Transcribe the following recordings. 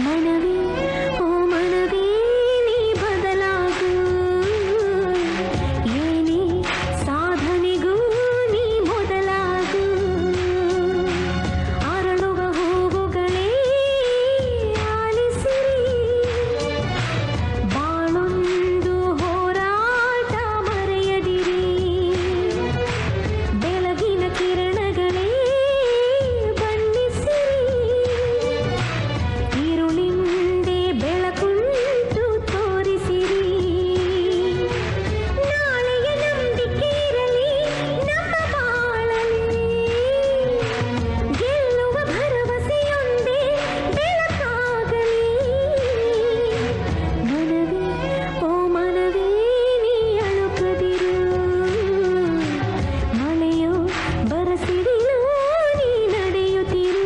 ಮನವಿ ಓ ಮನವಿ ನೀ ಬದಲಾಗು, ಏನೇ ಸಾಧನೆಗೂ ನೀ ಮೊದಲಾಗು. ಅರಳುವ ಹೂವುಗಳೇ ಆಲಿಸಿರಿ, ಬಾಳೊಂದು ಹೋರಾಟ ಮರೆಯದಿರಿ. ಬೆಳಗಿನ ಕಿರಣಗಳೇ ಬಣ್ಣಿಸಿರಿ, ഇരുളിന്റെ ಬೆಳಕುಂಟು ತೋರಿಸಿರಿ. ನಾಳೆಯ ನಂಬಿಕೆಯಿರಲಿ ನಮ್ಮ ಬಾಳಲ್ಲಿ, ಗೆಲ್ಲುವ ಭರವಸೆಯೊಂದೇ ಬೆಳಕಾಗಲಿ. ಮನವಿ ಓ ಮನವಿ ನೀ ಅಳುಕದಿರು, ಮಳೆಯೋ ಬರಸಿಡಿಲು ನೀ ನಡೆಯುತ್ತಿರು.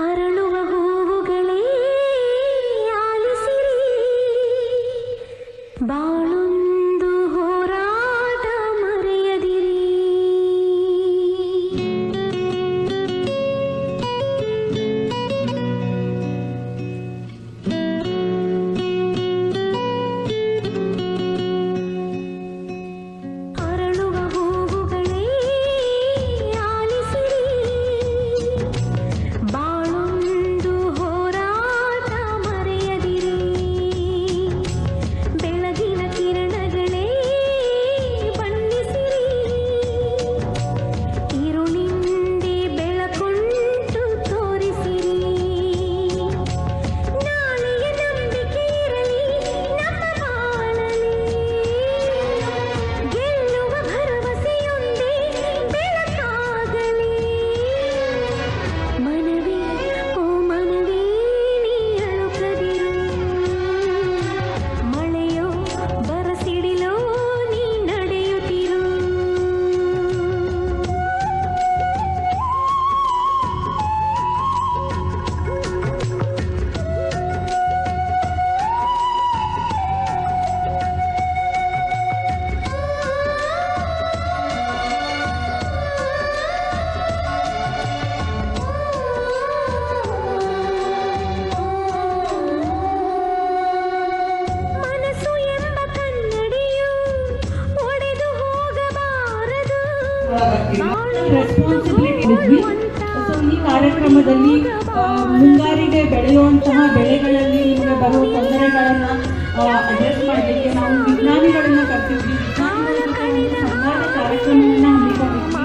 ಅರಳುವ ಹೂವುಗಳೇ ಆಲಿಸಿರಿ, ಬಾಳೊಂದು ಹೋರಾಟ ಮರೆಯದಿರಿ. ಅರಳುವ ಹೂವುಗಳೇ ಆಲಿಸಿರಿ, ಬಾಳೊಂದು ಹೋರಾಟ ಮರೆಯದಿರಿ. ಬೆಳಗಿನ ಕಿರಣಗಳೇ ಬಣ್ಣಿಸಿರಿ, ഇരുಳಿಂದೆ ಬೆಳಕುಂಟು ತೋರಿಸಿರಿ. ನಾಳೆಯ ನಂಬಿಕೆಯಿರಲಿ ನಮ್ಮ ಬಾಳಲ್ಲಿ, ಗೆಲ್ಲುವ ಭರವಸೆಯೊಂದೇ ಬೆಳಕಾಗಲಿ. ಮನವಿ ಓ ಮನವಿ ನೀ ಅಳುಕದಿರು, ಮಳೆಯೋ ಬರಸಿಡಿಲೋ ನೀ ನಡೆಯುತ್ತಿರು. ಮನಸ್ಸು ಎಂಬ ಕನ್ನಡಿಯು ಒಡೆದು ಹೋಗಬಾರದು, ರೆಸ್ಪಾನ್ಸಿಬಿಲಿಟಿ ಇದ್ವಿ. ಸೊ ಈ ಕಾರ್ಯಕ್ರಮದಲ್ಲಿ ಮುಂಗಾರಿಗೆ ಬೆಳೆಯುವಂತಹ ಬೆಳೆಗಳಲ್ಲಿ ನಿಮಗೆ ಬರುವ ತೊಂದರೆಗಳನ್ನು ಅಡ್ರೆಸ್ ಮಾಡಲಿಕ್ಕೆ ನಾವು ವಿಜ್ಞಾನಿಗಳನ್ನ ಕರ್ತಿದ್ವಿ. ವಿಜ್ಞಾನಿಗಳ ಜೊತೆ ಒಂದು ಸಂವಾದ ಕಾರ್ಯಕ್ರಮವನ್ನು ಹಮ್ಮಿಕೊಂಡಿದ್ವಿ.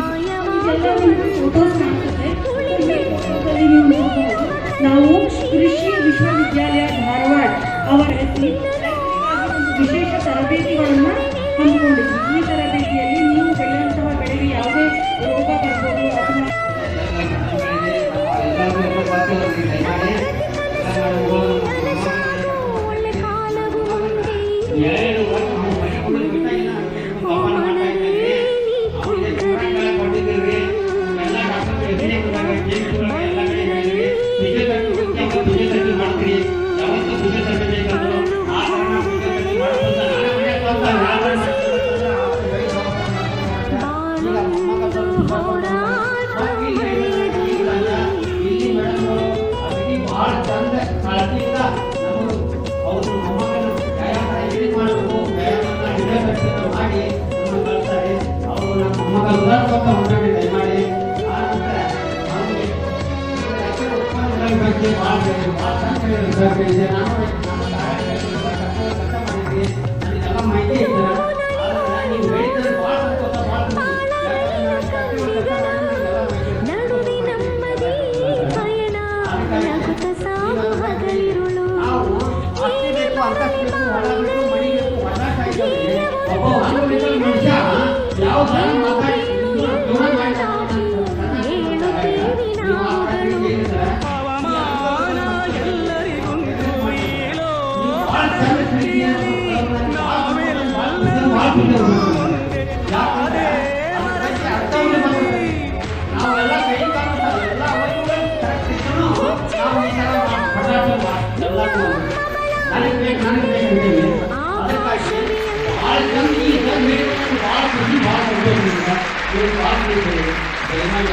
ಇದೆಲ್ಲ ನಿಮಗೆ ಫೋಟೋಸ್ ಕಾಣಿಸುತ್ತೆ. ಈ ಫೋಟೋದಲ್ಲಿ ನೀವು ನೋಡಬಹುದು, ನಾವು ಕೃಷಿ ವಿಶ್ವವಿದ್ಯಾಲಯ ಧಾರವಾಡ ಅವರ ಹೆಸರು ಒಂದು ವಿಶೇಷ ತರಬೇತಿಗಳನ್ನು ಹಮ್ಮಿಕೊಂಡಿದ್ವಿ. ಈ ತರಬೇತಿಯಲ್ಲಿ ನೀವು ಬೆಳೆಯುವಂತಹ ಬೆಳೆಗೆ ಯಾವುದೇ ರೋಗ ಬರ್ಬೋದು ಅಥವಾ ಒಳ್ಳೆ ಕಾಲವು ಮುಂದೆ ಓ ಮನವಿ ನೀ ಕುಂಕರಿ. ಬಾಳೊಂದು ಹೋರಾಟ ಮರೆಯದಿರಿ. ನಡುವೆ ನಮ್ಮದೇ ಪಯಣ, ನಗುತ್ತ ಸಾಗು ಹಗಲಿರುಳು. ಹೇಳುತ್ತೇವೆ ನಾವುಗಳು, ಹವಾಮಾನ ಎಲ್ಲರಿಗೊಂದು ಮೇಲೋ ನಾವೆಲ್ಲ ನಾವು ಈ ಥರ ಪದಾರ್ಥ ಎಲ್ಲಕ್ಕೂ ನನಗೆ ಬೇಕು ಅಂತೇಳಿ ಅದಕ್ಕಾಗಿ ಭಾಳ ಮಂದಿ ಭಾಳ ಖುಷಿ ಭಾಳ ಸಂತೋಷದಿಂದ ಭಾಳ ದಯಮಾಡಿ